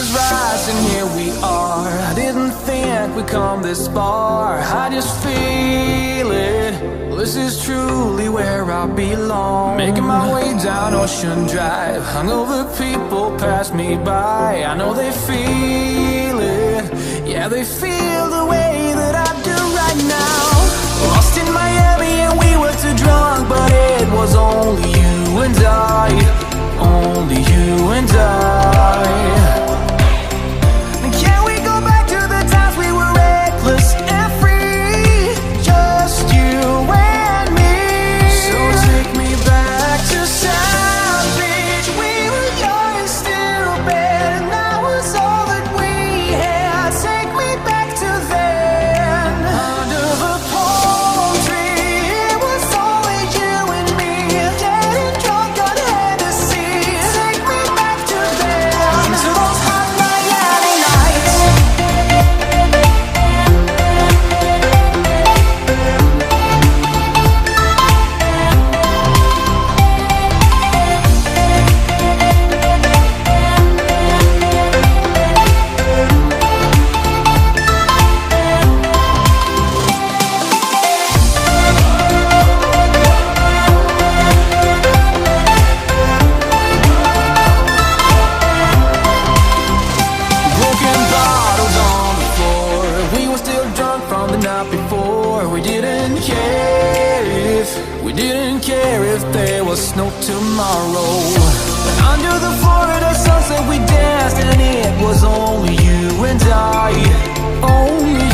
is rising, here we are. I didn't think we'd come this far. I just feel it. This is truly where I belong. Making my way down Ocean Drive. Hungover people pass me by. I know they feel it. Yeah, they feel the way that I do right now. Lost in Miami and we were too drunk, but it was only you and I. Only you and I. Can we go back to the times we were reckless and free? Just you and me. So take me back to South Beach. We were young and stupid, and that was all that we had. Take me back to then. Under the palm tree, it was only you and me. Getting drunk on Hennessy. Take me back to then. To those hot Miami nights. Broken bottles on the floor. We were still drunk from the night before. We didn't care if there was snow tomorrow. Under the Florida sunset we danced, and it was only you and I. Only